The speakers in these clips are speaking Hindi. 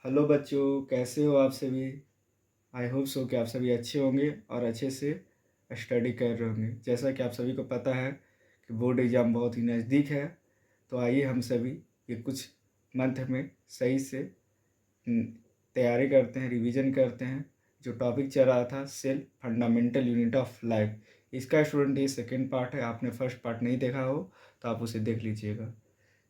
हेलो बच्चों, कैसे हो आप सभी। आई होप सो कि आप सभी अच्छे होंगे और अच्छे से स्टडी कर रहे होंगे। जैसा कि आप सभी को पता है कि बोर्ड एग्ज़ाम बहुत ही नज़दीक है, तो आइए हम सभी ये कुछ मंथ में सही से तैयारी करते हैं, रिवीजन करते हैं। जो टॉपिक चल रहा था cell fundamental unit of life, इसका स्टूडेंट ये सेकेंड पार्ट है। आपने फर्स्ट पार्ट नहीं देखा हो तो आप उसे देख लीजिएगा।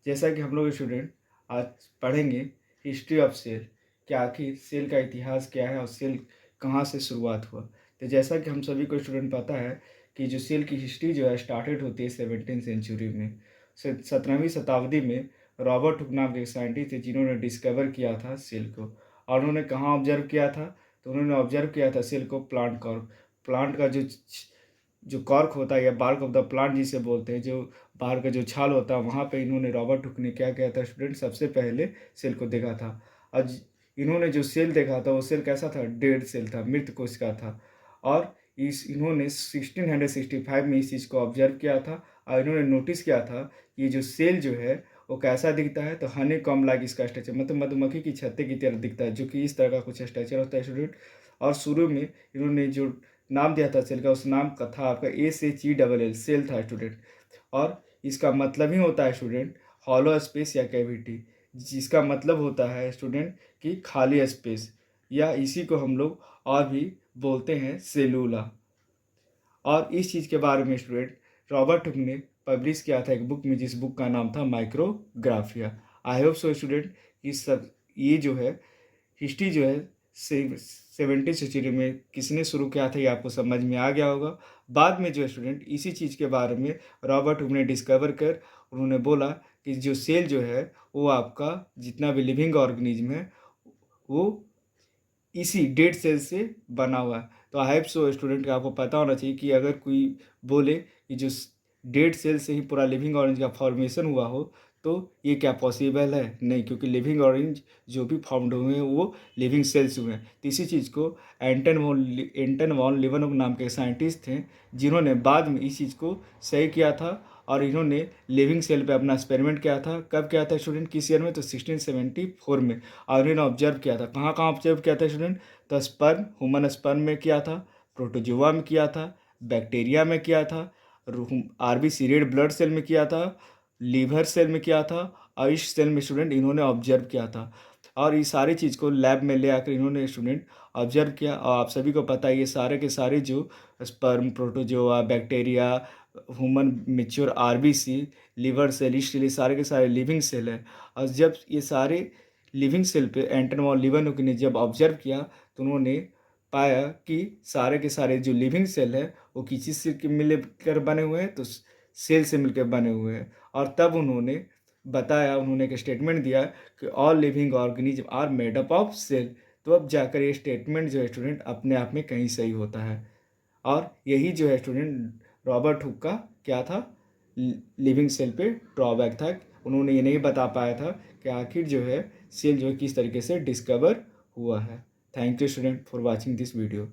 जैसा कि हम लोग स्टूडेंट आज पढ़ेंगे हिस्ट्री ऑफ सेल, कि आखिर सेल का इतिहास क्या है और सेल कहाँ से शुरुआत हुआ। तो जैसा कि हम सभी को स्टूडेंट पता है कि जो सेल की हिस्ट्री जो है स्टार्टेड होती है 17वीं सेंचुरी में। 17वीं शताब्दी में रॉबर्ट हुक नाम के एक साइंटिस्ट थे जिन्होंने डिस्कवर किया था सेल को। और उन्होंने कहाँ ऑब्जर्व किया था, तो उन्होंने ऑब्जर्व किया था सेल को प्लांट कॉर्क। प्लांट का जो कॉर्क होता है या बार्क ऑफ द प्लांट जिसे बोलते हैं, जो बाहर का जो छाल होता है, वहाँ पे इन्होंने रॉबर्ट हुक ने क्या किया था स्टूडेंट, सबसे पहले सेल को देखा था। और इन्होंने जो सेल देखा था वो सेल कैसा था, डेड सेल था, मृत कोशिका था। और इन्होंने 1665 में इस चीज़ को ऑब्जर्व किया था। और इन्होंने नोटिस किया था कि ये जो सेल जो है वो कैसा दिखता है, तो हनी कॉम लाइक इसका स्ट्रक्चर, मतलब मधुमक्खी की छत्ते की तरह दिखता है, जो कि इस तरह का कुछ स्ट्रक्चर होता है स्टूडेंट। और शुरू में इन्होंने जो नाम दिया था सेल का, उस नाम का था आपका SHELL सेल था स्टूडेंट। और इसका मतलब ही होता है स्टूडेंट हॉलो स्पेस या कैविटी, जिसका मतलब होता है स्टूडेंट कि खाली स्पेस, या इसी को हम लोग और भी बोलते हैं सेलुला। और इस चीज़ के बारे में स्टूडेंट रॉबर्ट हुक ने पब्लिश किया था एक बुक में, जिस बुक का नाम था Micrographia. I hope so student कि सब ये जो है हिस्ट्री जो है 17वीं सेंचुरी में किसने शुरू किया था ये आपको समझ में आ गया होगा। बाद में जो है स्टूडेंट इसी चीज़ के बारे में रॉबर्ट हुक ने डिस्कवर कर उन्होंने बोला कि जो सेल जो है वो आपका जितना भी लिविंग ऑर्गेनिज्म है वो इसी डेड सेल से बना हुआ है। तो आई होप सो स्टूडेंट का आपको पता होना चाहिए कि अगर कोई बोले कि जो डेड सेल से ही पूरा लिविंग ऑरेंज का फॉर्मेशन हुआ हो, तो ये क्या पॉसिबल है? नहीं, क्योंकि लिविंग ऑरेंज जो भी फॉर्म्ड हुए हैं वो लिविंग सेल्स हुए हैं। तो इसी चीज़ को एंटन वॉन लिवनहुक नाम के साइंटिस्ट थे जिन्होंने बाद में इस चीज़ को सही किया था। और इन्होंने लिविंग सेल पे अपना एक्सपेरिमेंट किया था। कब किया था स्टूडेंट, किस ईयर में? तो 1674 में। और इन्होंने ऑब्जर्व किया था, कहाँ कहाँ ऑब्जर्व किया था स्टूडेंट? तो स्पर्म, ह्यूमन स्पर्म में किया था, प्रोटोजोआ में किया था, बैक्टीरिया में किया था, RBC रेड ब्लड सेल में किया था, लीवर सेल में किया था, और इस सेल में स्टूडेंट इन्होंने ऑब्जर्व किया था। और ये सारी चीज़ को लैब में ले आकर इन्होंने स्टूडेंट ऑब्जर्व किया। और आप सभी को पता है ये सारे के सारे जो sperm, protozoa, bacteria, human mature RBC, liver cell, इसलिए सारे के सारे लिविंग सेल है। और जब ये सारे लिविंग सेल पे एंटन वॉन लिवनहुक ने जब ऑब्जर्व किया, तो उन्होंने पाया कि सारे के सारे जो लिविंग सेल है वो किसी से मिलकर बने हुए हैं, तो सेल से मिलकर बने हुए हैं। और तब उन्होंने बताया, उन्होंने एक स्टेटमेंट दिया कि all living organism are made up of cell. तो अब जाकर ये स्टेटमेंट जो है स्टूडेंट अपने आप में कहीं सही होता है। और यही जो है स्टूडेंट रॉबर्ट हुक का क्या था, लिविंग सेल पे ड्रॉबैक था। उन्होंने ये नहीं बता पाया था कि आखिर जो है सेल जो है किस तरीके से डिस्कवर हुआ है। Thank you student for watching this video.